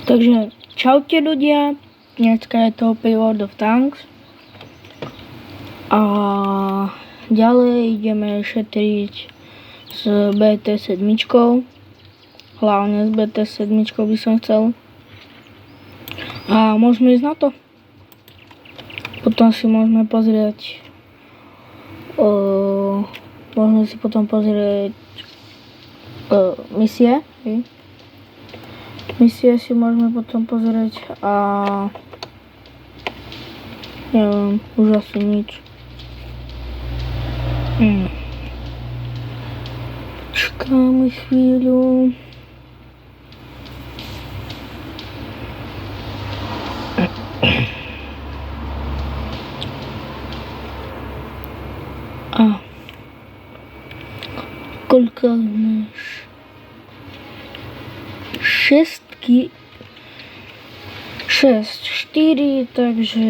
Takže čaute ľudia, dneska je to opäť World of Tanks a ďalej ideme šetriť s BT7, hlavne s BT7 by som chcel a môžeme ísť na to. Potom si môžeme pozrieť misie. Misie si môžeme potom pozrieť a neviem, už asi nič. Počkáme chvíľu. A koľko máš? 6, 4, takže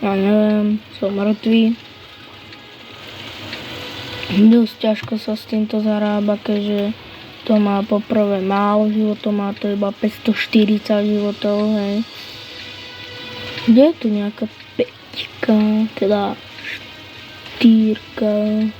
ja neviem, som mŕtvý. Dosť ťažko sa s týmto zarába, keďže to má poprvé málo životov, má to iba 540 životov, hej. Kde je tu nejaká 5, teda 4?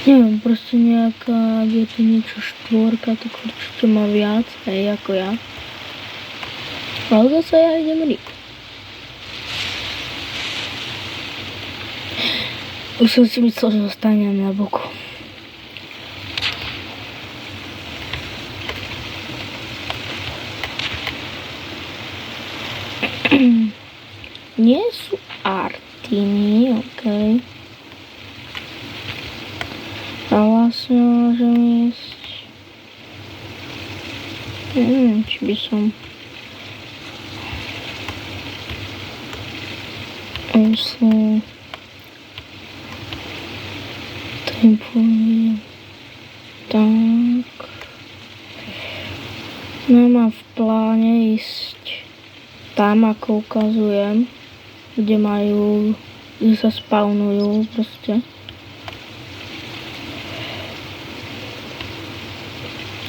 Neviem, proste nejaká, je tu niečo 4, tak určite má viac, hej, ako ja. Ale zase ja idem rýchlo. Už som si myslel, že ostanem na boku. Nie sú artiny, okej. A vlastne môžem ísť. Neviem, či by som musel tempujem. Tak. No mám v pláne ísť tam, ako ukazujem, kde sa spawnujú proste.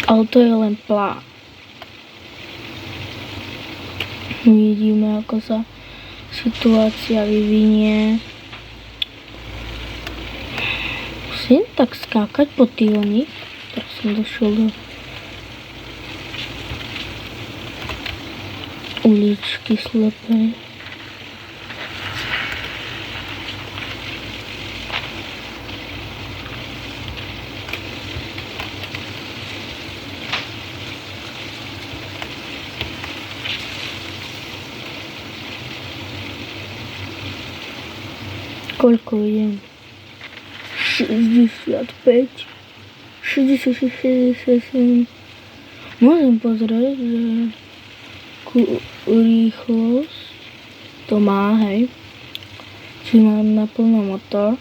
Ale to je len plán. Uvidíme, ako sa situácia vyvinie. Musím tak skákať po týlni. Tak som došiel do uličky slepej. Koľko idem? 65, 66, 67. Môžem pozrieť, že rýchlosť to má, hej. Či mám naplno motor.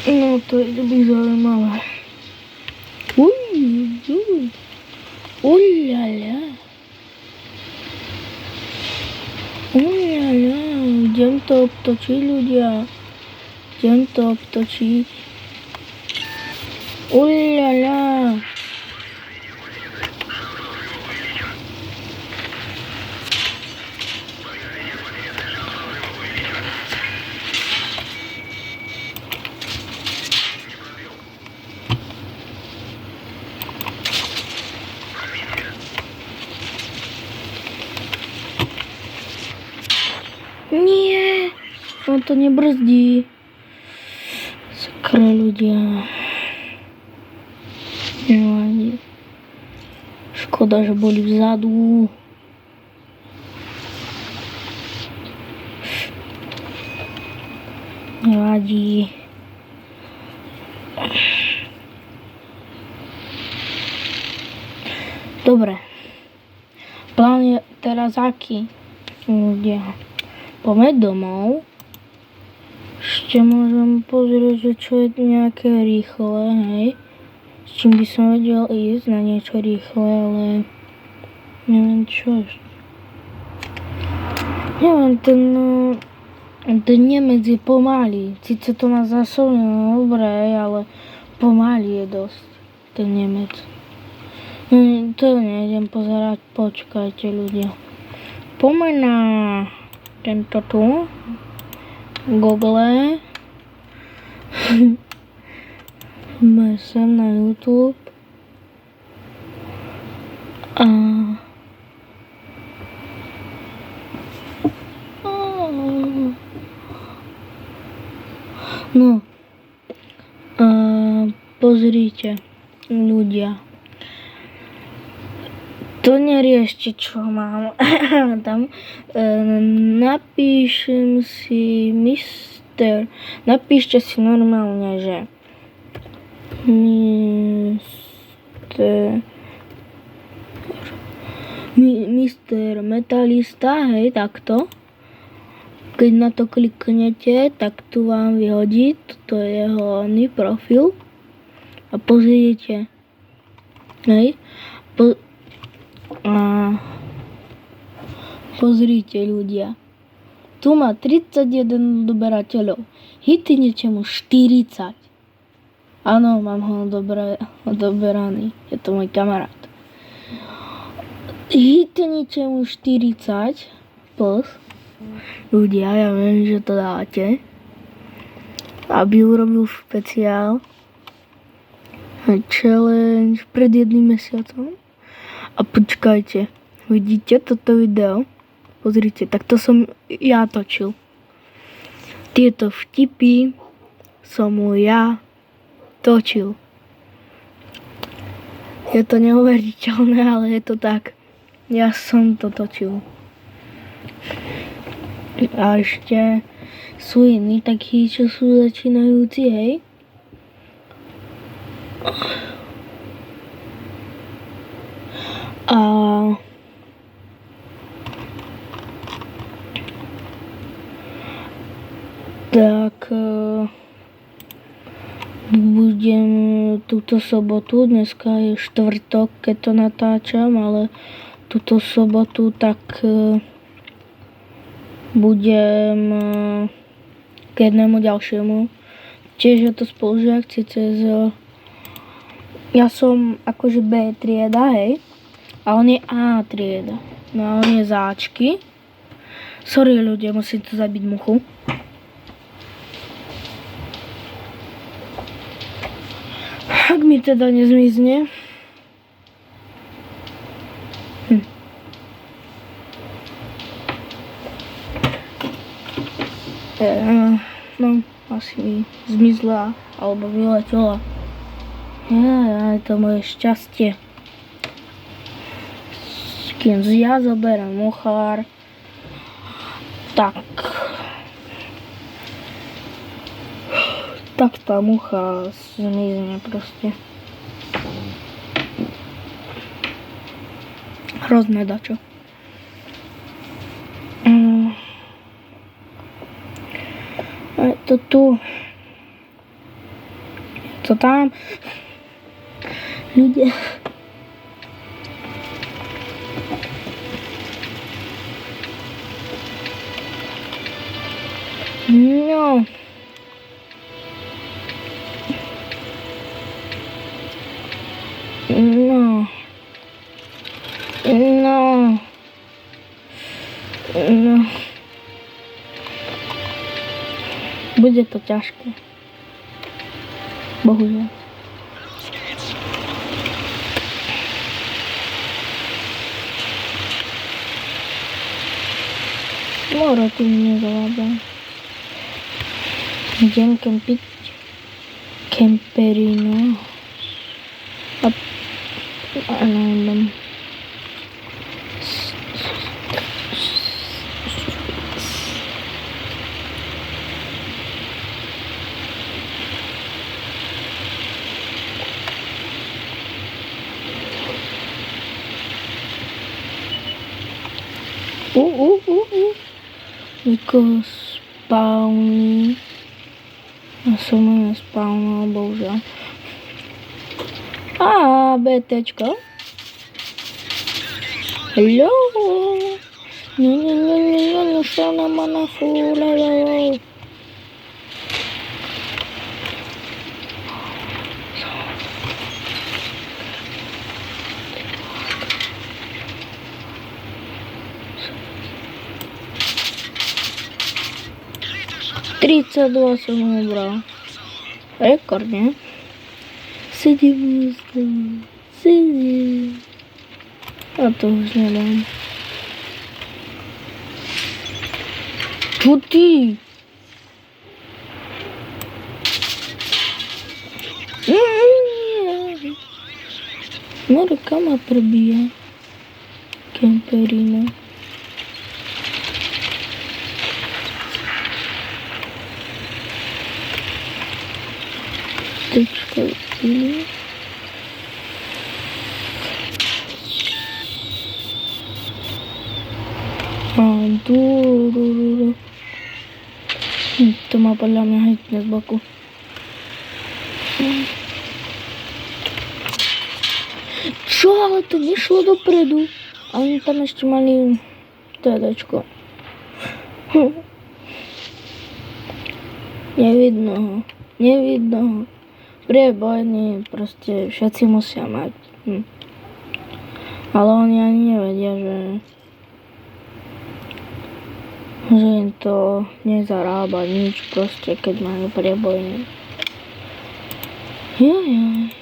No to je by zaujímavé. Uľaľa. Idem to obtočiť, ľudia. Uľaľa. Nie, on to nebrzdí. Sakra, ľudia. Nevadí. Škoda, že boli vzadu. nevadí. Dobre. Plán je teraz aký? Ľudia. Poďme domov. Ešte môžem pozrieť, že čo je nejaké rýchle, hej. S čím by som vedel ísť na niečo rýchle, ale neviem čo ešte. Neviem, ten Nemec je pomalý. Sice to má zásobne dobre, ale pomalý je dosť. Ten Nemec. To nejdem pozerať, počkajte ľudia. Poďme na tento tu. Google. Sem na YouTube. No. Pozrite, ľudia. To neriešte, čo mám tam. Napíšte si normálne, že Mister Metalista, hej, takto. Keď na to kliknete, tak tu vám vyhodí, toto je jeho profil. A pozrite, hej, pozrite ľudia. Tu má 31 odberateľov. Hitnete mu 40. Áno, mám ho odoberaný. Je to môj kamarát. Hitnete mu 40 plus. Ľudia, ja viem, že to dáte. Aby urobil špeciál. Challenge pred 1 mesiacom. A počkajte, vidíte toto video? Pozrite, tak to som ja točil. Tieto vtipy som mu ja točil. Je to neuveriteľné, ale je to tak. Ja som to točil. A ešte sú iní takí, čo sú začínajúci, hej? Tak budem túto sobotu, dneska je štvrtok, keď to natáčam, ale túto sobotu tak budem k jednému ďalšiemu. Tiež je to spolužiak, ja som akože B trieda, hej, a on je A trieda. No a on je záčky. Sorry ľudia, musím tu zabiť muchu. Ak mi teda nezmizne. No, asi mi zmizla, alebo vyletela. Je to moje šťastie. Kým ja zoberiem mochár, tak tá mucha zmizne proste. Hrozné dačo. A to tu. Co tam? Ľudia. No. Bude to ťažké. Bohužiaľ. Moro tu nezavádza. Idem kempiť. Kemperino. A neviem. Nikoho spawní. Ja som ho nespawnoval, bohužiaľ. BTčko. Hello. Sa na mana fúlelo. Tridsaťdva som ubral. Rekordne. 17. A to už nedám. Čo ty? Marka ma prebíja. Kemperina. Tečka vypili. To má podľa mňa hitne z boku. Čo? Ale to nešlo dopredu. A oni tam ešte mali TDčko. Nevidno ho. Priebojný, proste všetci musia mať. Ale oni ani nevedia, že im to nezarába nič, proste keď majú priebojný. Jajaj.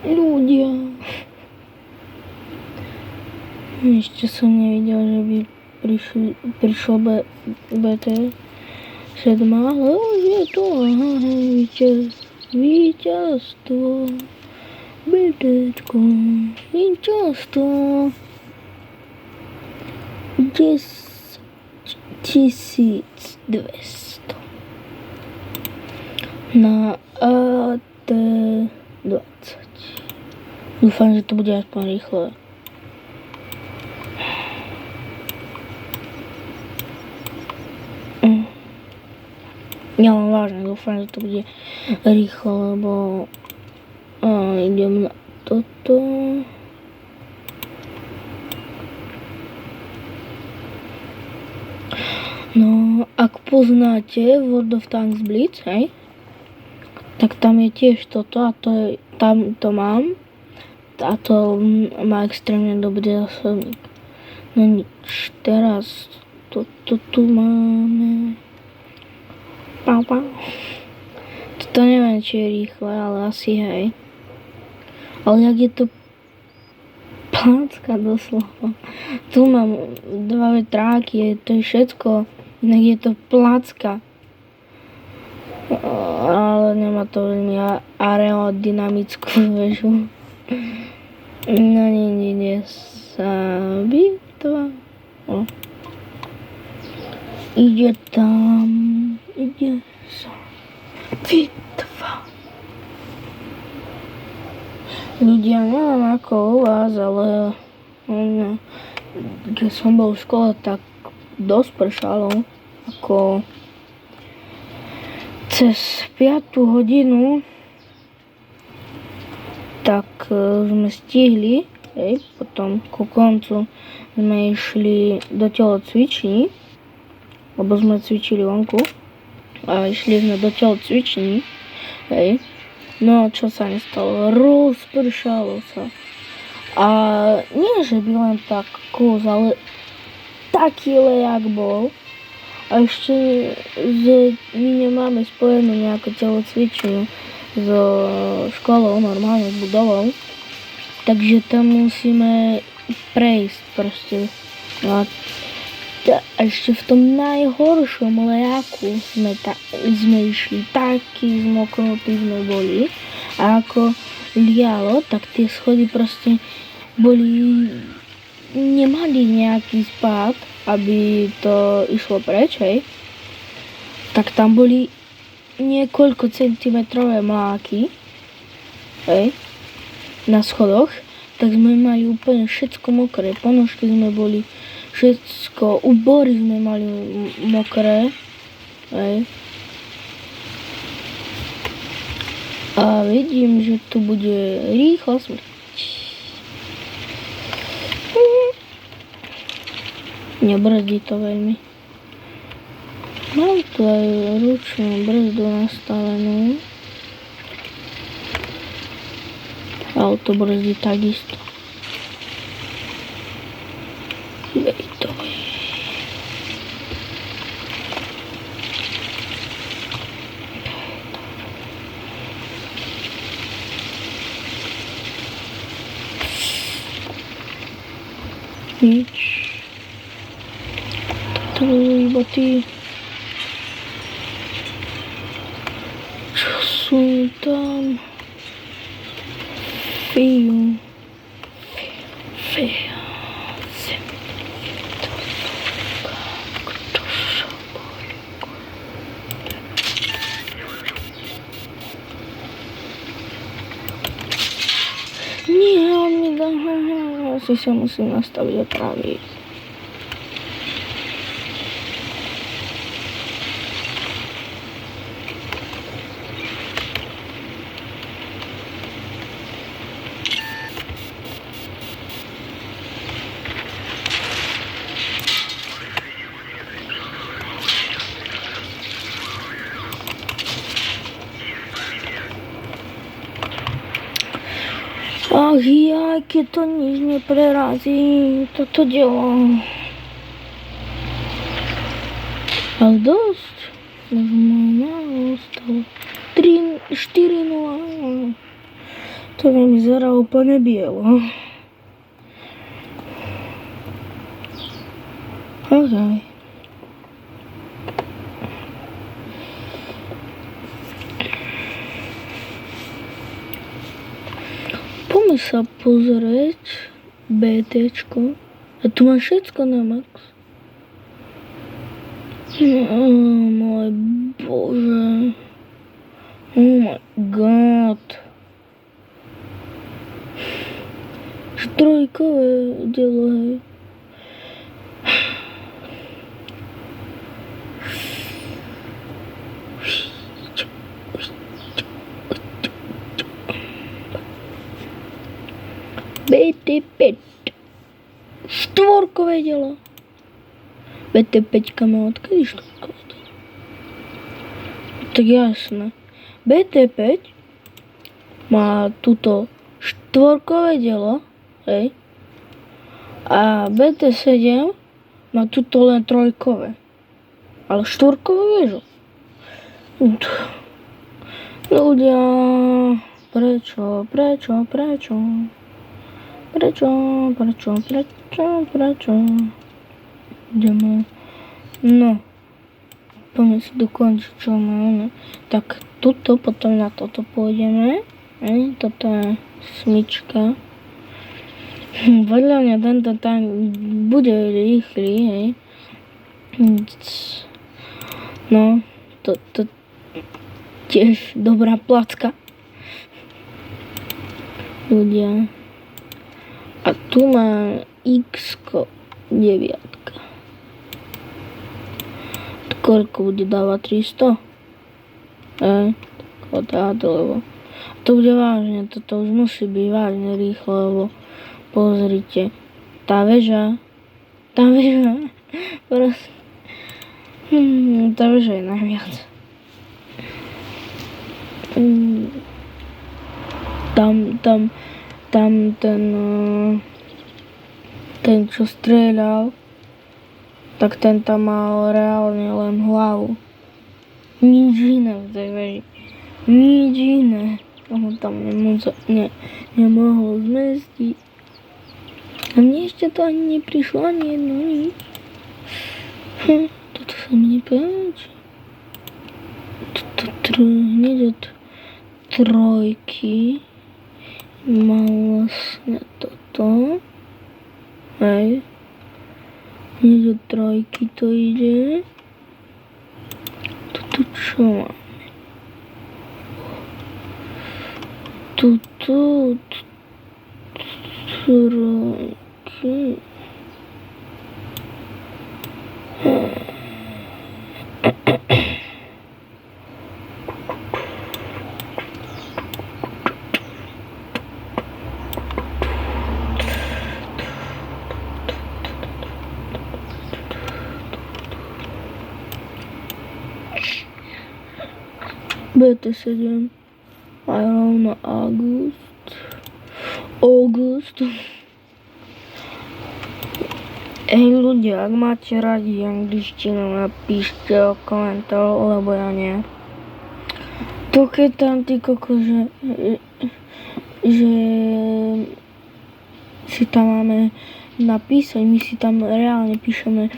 Ľudia. Ešte som nevidel, že by prišlo BT 7, ale už je tu, víťazstvo, BTčko, víťazstvo, 10,200 na AT20. Dúfam, že to bude aspoň rýchle. Ja len vážne dúfam, že to bude rýchlo, lebo idem na toto. No, ak poznáte World of Tanks Blitz, hej, tak tam je tiež toto a tam to mám. A to má extrémne dobrý zásobník. No nič, teraz toto tu máme. Pau. Toto neviem, či je rýchle, ale asi hej. Ale jak je to placka doslova. Tu mám 2 vetráky, to je všetko, inak je to placka. Ale nemá to veľmi aerodynamickú väžu. No nie sa bitva. Ide sa bitva. Ľudia, neviem ako u vás, ale keď som bol v škole, tak dosť pršalo. Ako cez 5. hodinu tak sme stihli, potom ku koncu sme išli do telocvični, lebo sme cvičili vonku a išli sme do telocvični, no čo sa nestalo, rozpršalo sa a nie, že by len tak kus, ale taký lejak bol a ešte my nemáme spojenú nejakú telocvičňu so školou, normálne s budovou, takže tam musíme prejsť proste. No a ešte v tom najhoršom lejaku sme išli, taký zmoknutí sme boli a ako lialo, tak tie schody proste boli, nemali nejaký spád, aby to išlo preč, tak tam boli niekoľko centimetrové mláky, na schodoch, tak sme mali úplne všetko mokré. Ponožky sme boli všetko, úbory sme mali mokré. Hej. A vidím, že tu bude rýchlo smrť. Nebrzdí to veľmi. Mám tu aj ručnú brzdu nastavenú. Auto brzdí takisto. Nič. To iba tí, čo sú tam. Feio. Nie, on mi dá. Asi sa musím nastaviť opravy. Ach ja, keď to nič neprerazí, toto dielo. Ale dosť. Málo ostalo. 4-0. To mi vyzerá úplne bielo. Okay. Poďme sa pozrieť BTčko. A tu má všetko na max. Oh môj bože. Oh my god. Trojkové dielo, hej. BT5. Štvorkové dielo. BT5 má odkedy štvorkové dielo? Tak jasné. BT5 má túto štvorkové dielo, hej. A BT7 má túto len trojkové. Ale štvorkové vieš. Ľudia, prečo? Ideme. No. Poďme si dokončiť, čo máme. Tak, tuto, potom na toto pôjdeme. Toto je smyčka. Podľa mňa tento tank bude rýchly, hej. No, to tiež dobrá placka. Ľudia. A tu má X-ko 9. Koľko bude dávať 300? Lebo to bude vážne, toto už musí byť vážne rýchlo, lebo pozrite, tá väža, proste, tá väža je najviac. Tam ten čo strieľal, tak ten tam mal reálne len hlavu. Nič iné v tej veži. Nič iné. Ho tam nemohol zmestiť. A mne ešte to ani neprišlo, ani jedno nič. Toto sa mi nepáči. Toto hneď od trojky mal vlastne toto. Hej. Hneď od trojky to ide. Toto čo máme? Sroky. BT7 a rovno August. Hej ľudia, ak máte radi angličtinu, napíšte o komentár, lebo ja nie. To keď tam ty koko, že si tam máme napísať, my si tam reálne píšeme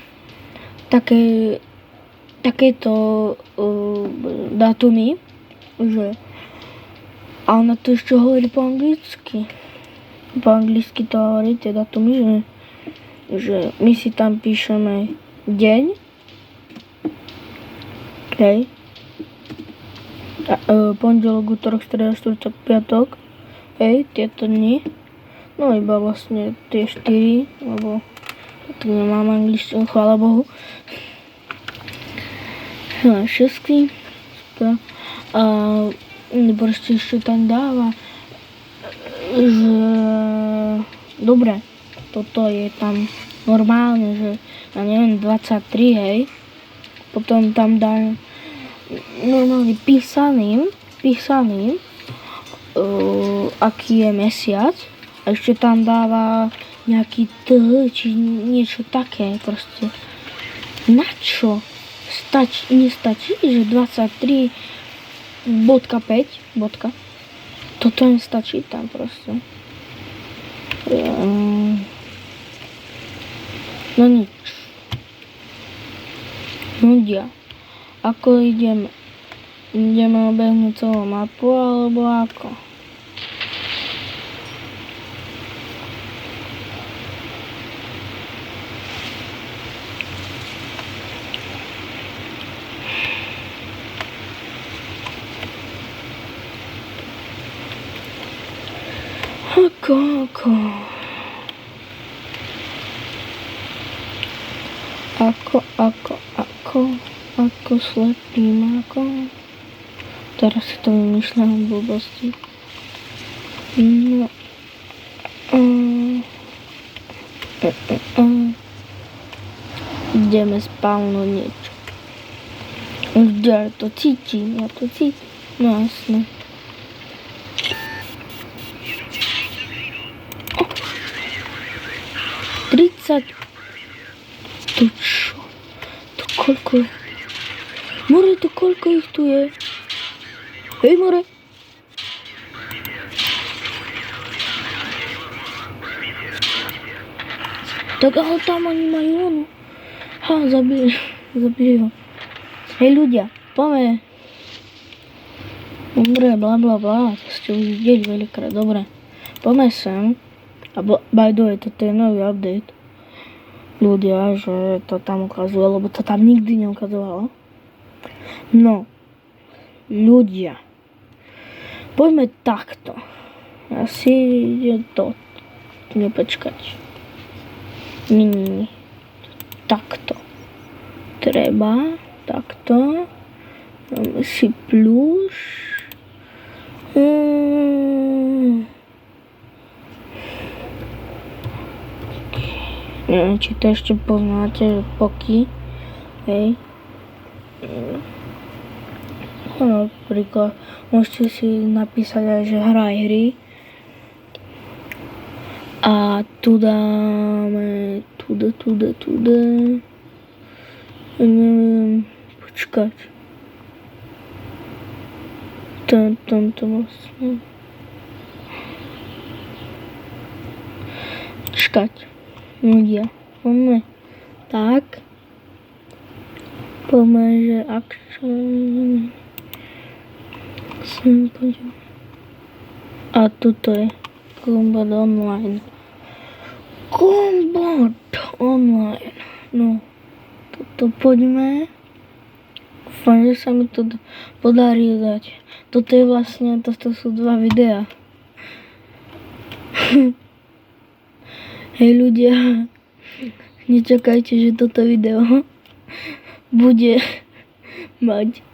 takéto dátumy, že a ona to ešte hovorí po anglicky. Po anglicky to hovorí tie dátumy, že my si tam píšeme deň, hej, pondelok, útorok, streda, štvrtok, piatok, hej, tieto dni, no iba vlastne tie 4, lebo tu nemám angličtinu, chvála Bohu. Šestky, a proste ešte tam dáva, že dobre, toto je tam normálne, že ja neviem, 23, hej, potom tam dá normálne písaným, aký je mesiac, a ešte tam dáva nejaký či niečo také, proste. Na čo? Nestačí, že 23.5 bodka. Toto nestačí tam proste. No nič. Ľudia, ako ideme? Ideme obehnúť celú mapu, alebo ako? Ako slepý máko. Teraz si to vymýšľam v blbosti. No. Ideme spávnuť niečo. Ja to cítim. No jasne. Oh. 30. To čo? To koľko je? More, to koľko ich tu je? Hej, more. Tak ale tam oni majú onu. Zabili ho. Hej ľudia, poďme. Dobre, blablabla, to ste už videli veľakrát, dobre. Poďme sem. A by the way, toto je nový update. Ľudia, že to tam ukazuje, lebo to tam nikdy neukazovalo. No, ľudia, poďme takto. Asi ide to. Nepočkať. Nie. Takto. Treba, takto. Dáme si plus. Neviem, či to ešte poznáte, poky. Hej. Napríklad môžete si napísať aj, že hraj hry. A tu dáme neviem, počkať. Tamto vlastne. Počkať. Ľudia, poďme. Tak. Poďme, že action. A tuto je Combat Online. No, toto poďme. Dúfam, že sa mi to podarí dať. Toto sú 2 videá. Hej ľudia, nečakajte, že toto video bude mať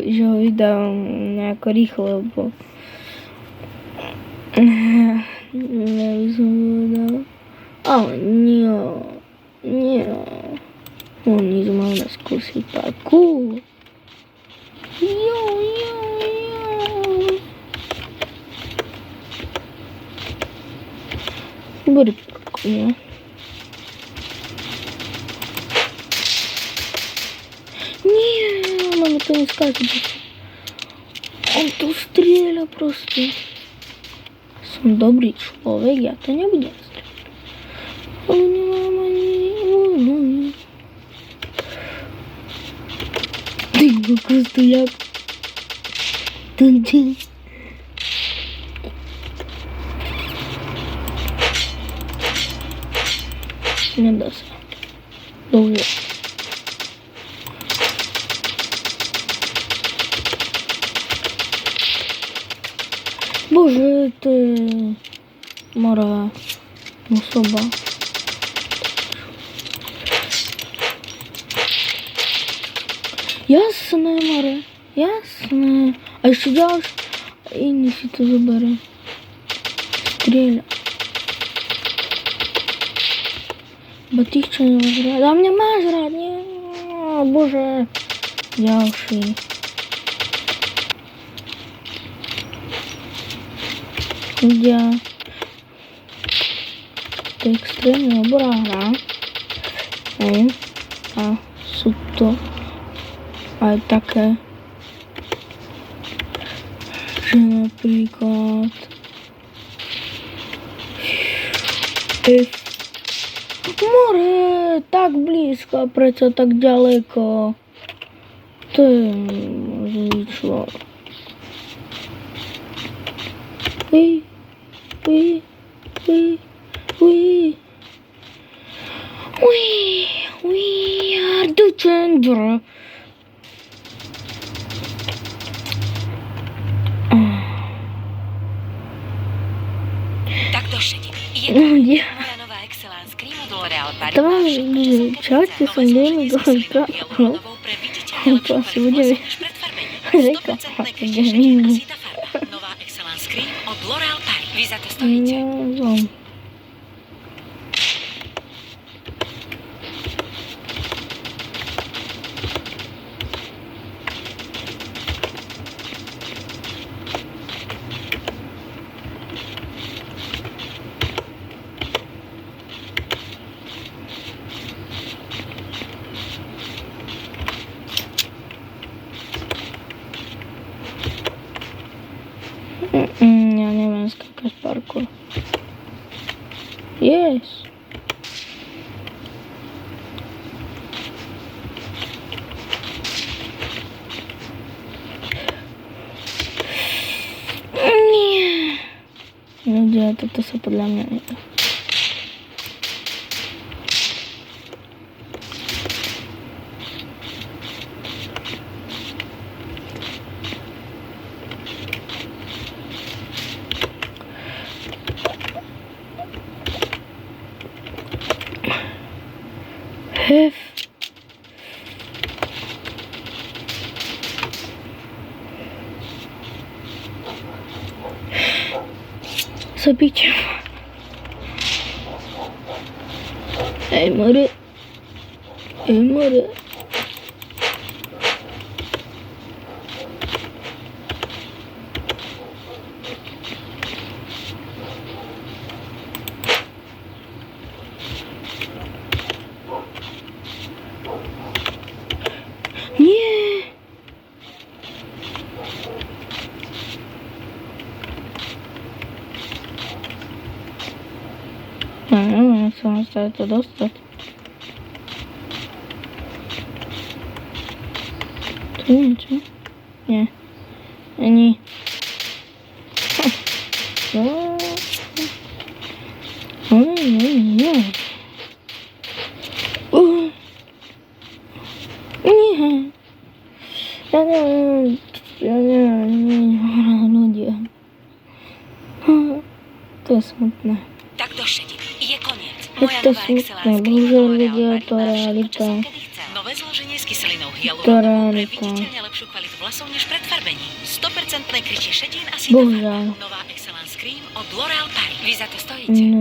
že ho vydám nejako rýchlo, lebo ja by som povedal, ale nie, oni máme skúsiť parkour. Jo. Bude parkour, nie? Nie, máme to neskáče. On tu strieľa proste. Som dobrý človek, ja to nebudem strieľať. Ale nemám ani... Ty kokos, to jak... Nedá sa. Dobre. Bože, to je moravá osoba. Jasné, more, jasné. A ešte ďalší, iný si to zoberie. Strieľa. Bo tých, čo nemáš rád. A mňa máš rád, nie? Bože. Ďalší. Ľudia, to je extrémne dobrá hra. A sú to aj také, že napríklad more, tak blízko, prečo tak ďaleko? To je zlý človek. We are the gender. Tak došli. Je to nová Excellence Cream od L'Oréal Paris. Čaute, som Demi Gonka. To asi bude reka. Nová Excellence Cream od L'Oréal Paris. Vy za to stojíte. Ja neviem skákať parkour. Yes. Nie. Ľudia, toto sa podľa mňa nedá. Zabić. Ej, more. Nie. Jak sa mám stále to dostať? Tu niečo? Nie. Ani. Nie. Ja neviem, ľudia. To je smutné. Tak došetí. Je koniec. Je Moja to nová smutné, Excelán Scream bohužiaľ od ľudia, L'Oréal to Paris má všetko, čo realita. som kedy chcel. Nové zloženie s kyselinou To hyaluronovou pre realita. viditeľne lepšiu kvalitu vlasov než pred farbením. 100% krytie šedín a Bohužiaľ. farba. Nová Excelán Scream od L'Oréal Paris. Vy za to stojíte. No,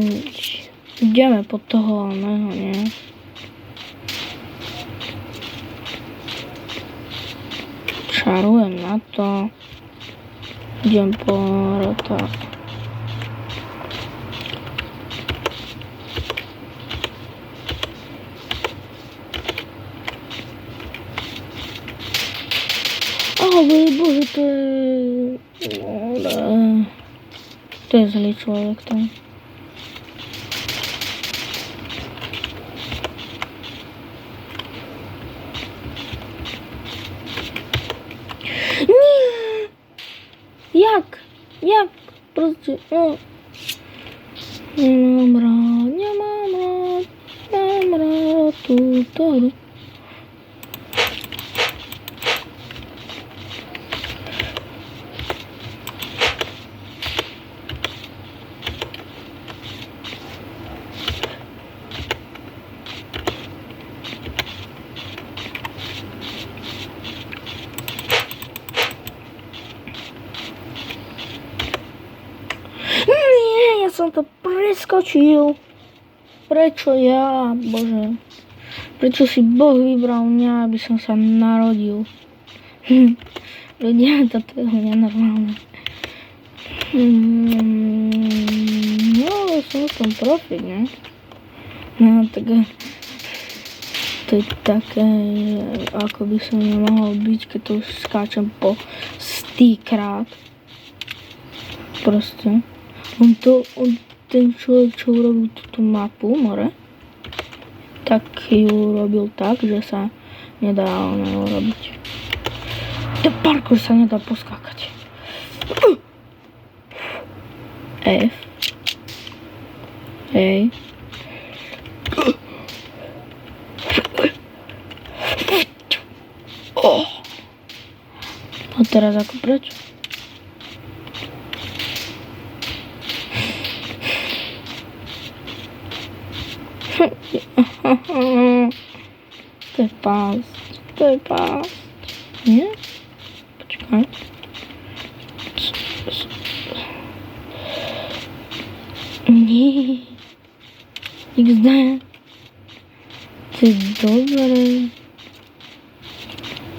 ideme pod toho oného, nie? Čarujem na to. Idem po rota. Ale bože, to je... To je zlý človek tam. Nie! Jak? Jak? Proste, no. Nemám rád túto. Nie, ja som to preskočil. Prečo ja, bože? Prečo si Boh vybral mňa, aby som sa narodil? Ľudia, toto je nenormálne. No, som v tom profit, ne? No, tak to je také, ako by som nemohol byť, keď to už skáčem po 100 krát. Proste. Ten človek, čo urobil túto mapu, more, tak ju robil tak, že sa nedá urobiť. Ten parkour sa nedá poskákať. F. Hej. A teraz ako preč? To je pásť. To je pásť. Nie? Počkaj. Nie. XD. To je dobré.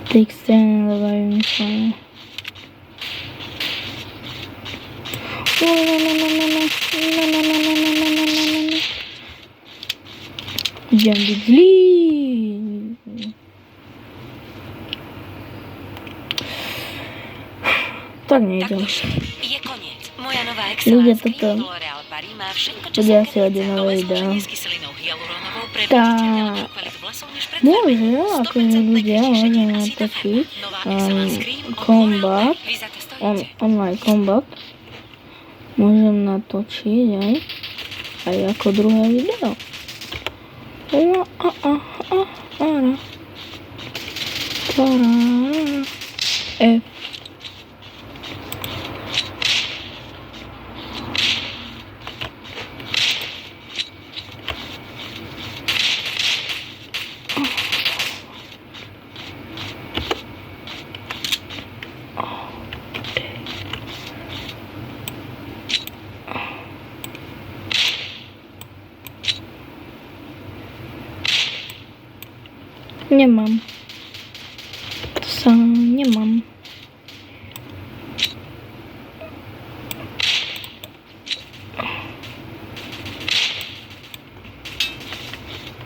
To je extrémne dobré vymyslené. Idem byť zlý. Tak Tak nejdem. došetí. Je koniec. Moja nová Ľudia, Excelán Scream toto- od L'Oréal Paris má všetko, čo Ľudia som si kedy hodí chcel. nové Nové videá. zloženie s kyselinou hyaluronovou pre Tá- viditeľne lepšiu kvalitu vlasov než pred Môže, farbením. akože 100% ľudia krytie šedín môžeme a natočiť Nová Excelán Scream od combat, L'Oréal Paris. Vy za to stojíte. online combat. Môžem natočiť aj ako druhé video. F. Nemám. To sa nemám.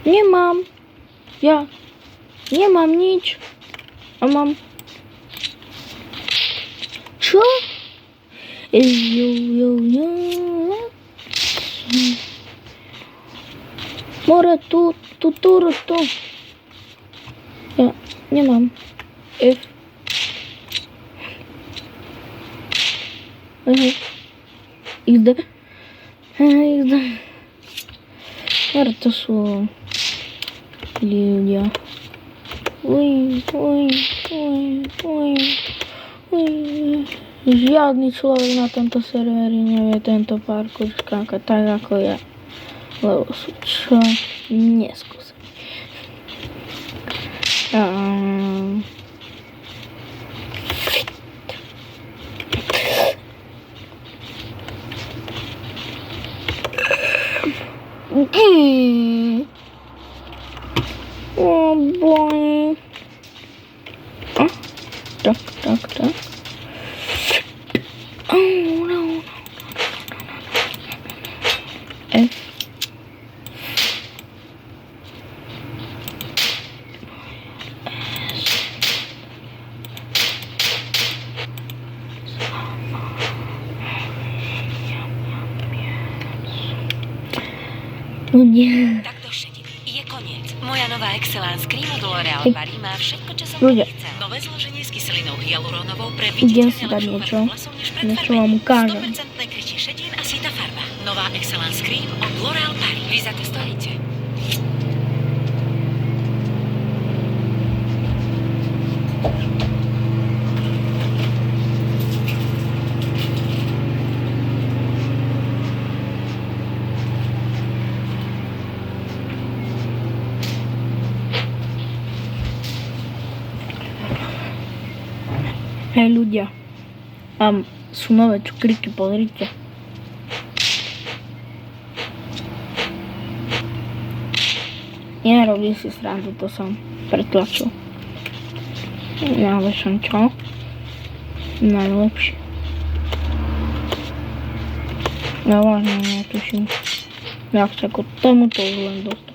Nemám. Ja nemám nič. A mám... Čo? More, tu. Ja nemám. F. XD. XD. To sú ľudia. Uj. Žiadny človek na tomto serveri nevie tento parkour skákať tak ako ja. Lebo sú čo neskúsení. Oh boy. Tak. Oh no. F. Ľudia. Tak do šediny. Je koniec. Moja nová Excellence Cream od L'Oréal Paris má všetko, čo som Ľudia. chcel. Nové zloženie s kyselinou hyaluronovou pre Idem viditeľne si dať lepšiu niečo. farbu vlasov než pred Niečo vám ukážem. 100% krytie šedín a síta farba. Nová Excellence Cream od L'Oréal Paris. Vy za to stojíte. Hej ľudia, sú nové cukríky, pozrite. Nerobím si srandu, to som pretlačil. Ale som čo? Najlepšie. Ja vážne netuším, jak sa ako tomuto už len dostať.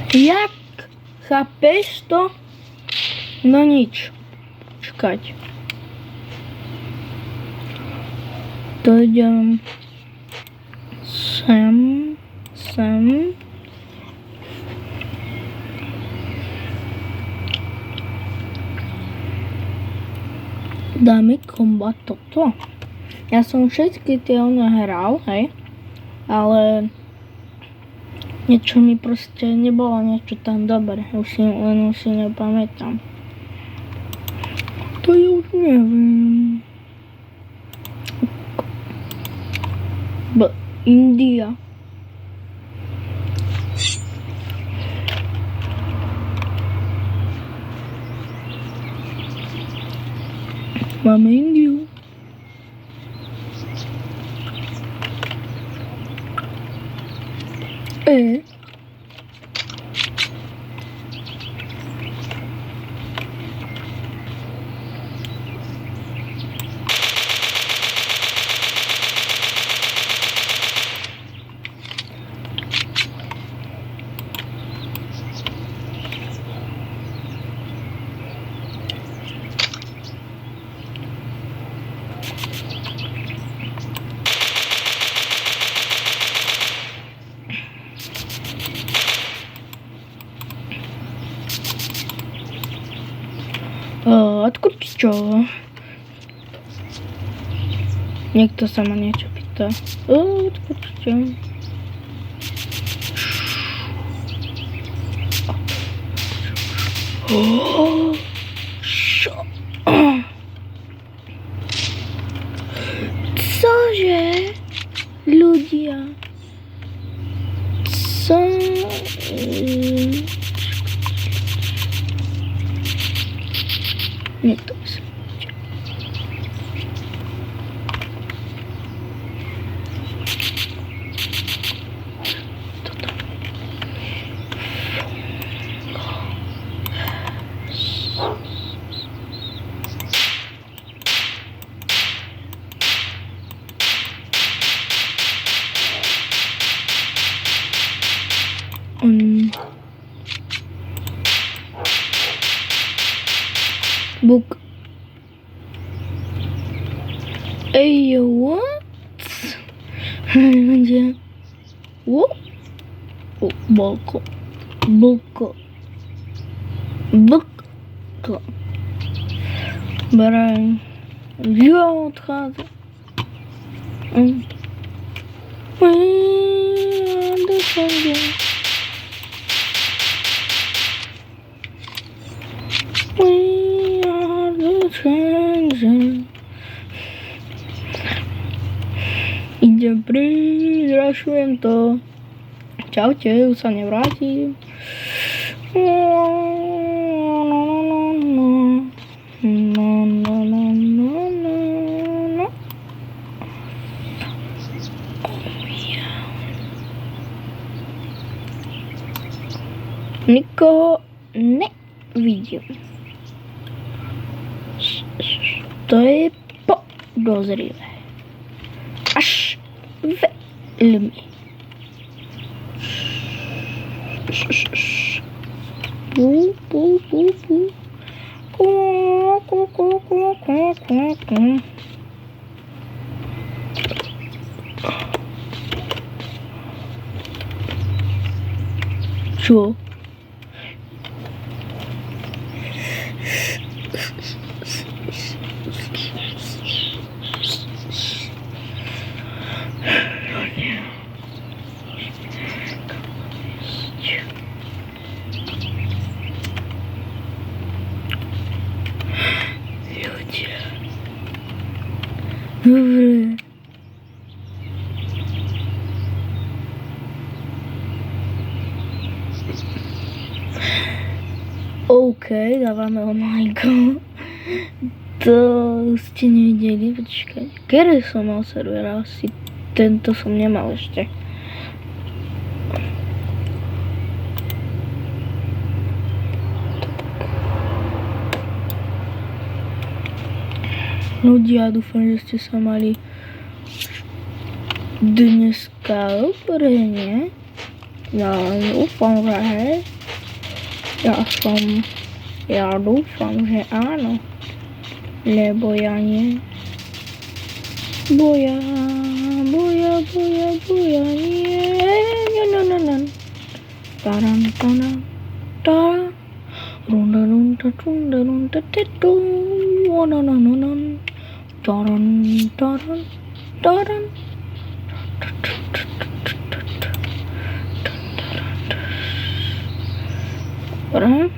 Jak sa pesto? No nič. Čakať. To idem sem. Dáme kombat toto. Ja som všetky tie hral, hej. Ale niečo mi proste nebolo niečo tam dobre. Už si nepamätám. To ja už neviem. India. Máme Indiu. Odkud čo? Niekto sa ma niečo pýta. Odkud čo? Čo? Cože? Ľudia. Co? Nie to jest. Book. Hey, what? What? Boko. Баран. Я odchádza. We are the changing. Idem pridrašujem to. Čaute, už sa nevrátim. Nikoho nevidím. To je podozrivé. Až veľmi. Čo? Dobre. OK, dávame online. To ste nevideli, počkaj. Kedy som mal server? Asi tento som nemal ešte. Ľudia, dúfam, že ste sa mali dneska dobre, nie? Ja dúfam, že hej. Ja dúfam, že áno. Lebo ja nie. Boja nie. No. Taran. Runda, tetu. No. Taran. Right?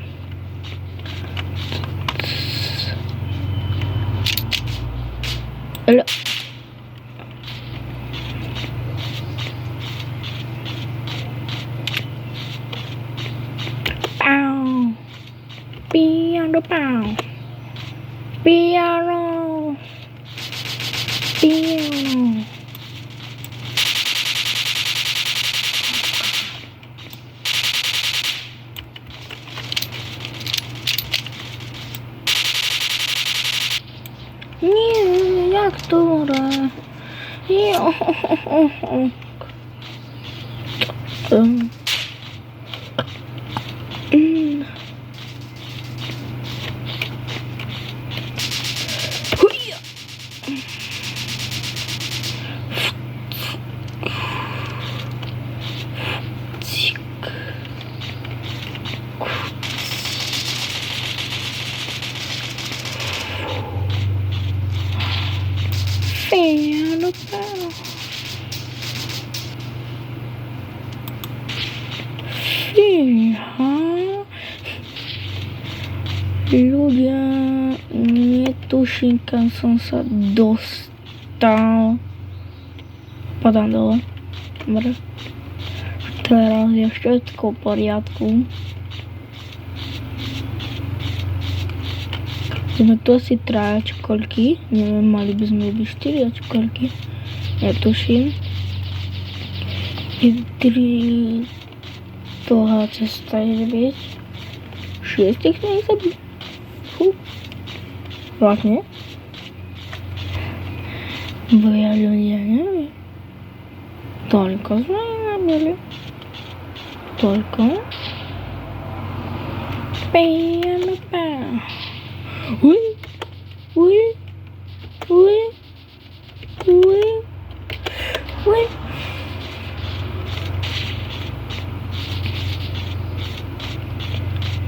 Hello. Pow. Piano. Nie, jak to gra? Ľudia, netuším, kam som sa dostal. Padám dole. Dobre. Teraz je všetko v poriadku. Sme tu asi 3 čokoľky. Neviem, mali by sme byť 4 čokoľky. Netuším. Je 3 dlhá cesta je byť. 6 nech sa byť. Vlastne. Bo ja ľudia neviem. Toľko sme nabili. Toľko. Piano. Uj, uj, uj, uj, uj.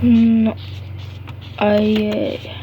No, ajej.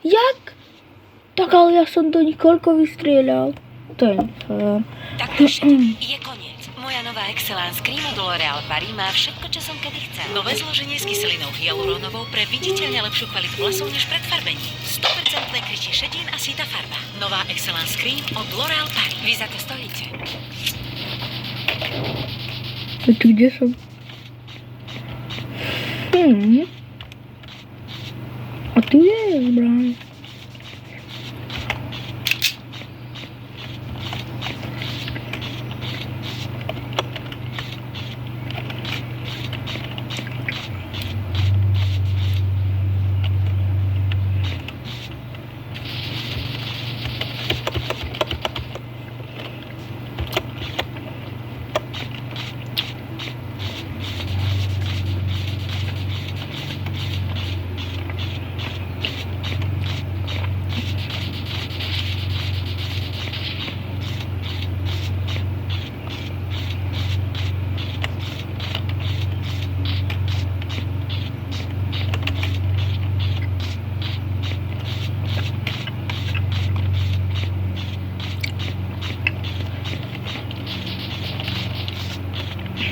Jak? Tak, ale ja som do nich koľko vystrieľal. To je nefér. Tak to všetko. Je koniec. Moja nová Excellence Cream od L'Oréal Paris má všetko, čo som kedy chcel. Nové zloženie s kyselinou hyalurónovou pre viditeľne lepšiu kvalitu vlasov než pred farbením. 100% krytie šedín a síta farba. Nová Excellence Cream od L'Oréal Paris. Vy za to stojíte. Tu kde som? A tu je zbraň.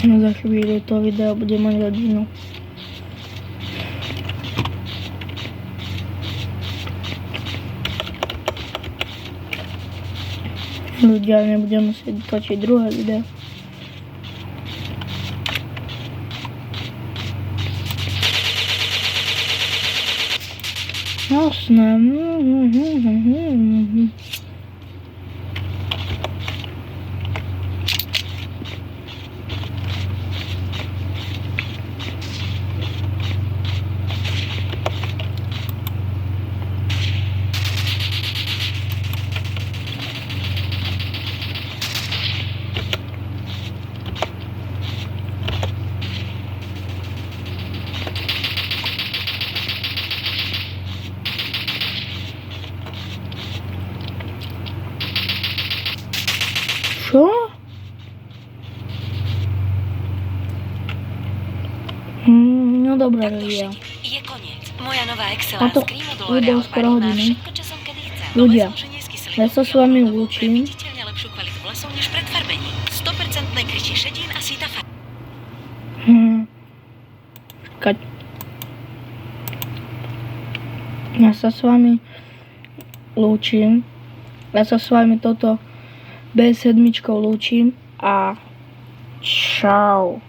No za chvíľu to video bude mať hodinu. Ľudia, nebudem musieť točiť druhé video. Jasné. Čo? No dobré, Tak to ľudia. všetko. Je koniec. Moja nová A Excellence to Cream od video L'Oréal skoro Paris má hodinu. všetko, čo som kedy chcel. Ľudia, Nové zloženie s kyselinou ja sa s vami hyalurónovou pre lúčim. viditeľne lepšiu kvalitu vlasov než pred farbením. 100% krytie šedín a síta farba. Počkať. Ja sa s vami lúčim. Ja sa s vami toto B7 lúčim a čau.